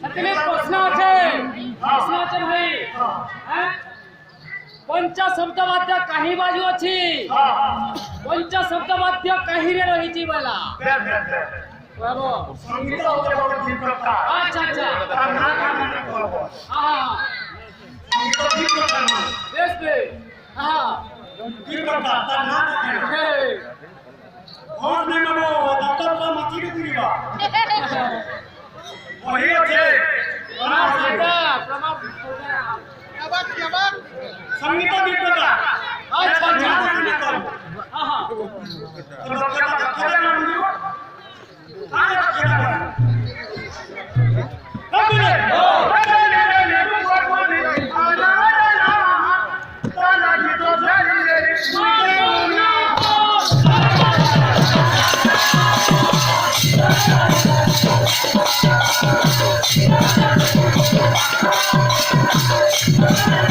ସେଥିରେ ପ୍ରଶ୍ନ ଅଛି ଭାଇ ପଞ୍ଚ ଶବ୍ଦ ବାଦ୍ୟ କାହିଁ ବାଜୁଅଛି ପଞ୍ଚ ଶବ୍ଦ ବାଦ୍ୟ କାହିଁରେ ରହିଛି ବୋଲା संगीत होते बहुत दिन करता अच्छा अच्छा ना हाँ संगीत दिन करता बेस बे हाँ दिन करता ना और ने मनो डॉक्टर का मती की दिवा वही है प्रणाम सादा प्रणाम क्या बात संगीत दिन करता अच्छा अच्छा हाँ हाँ तो डॉक्टर का क्या नाम दियो हाँ क्या Thank you.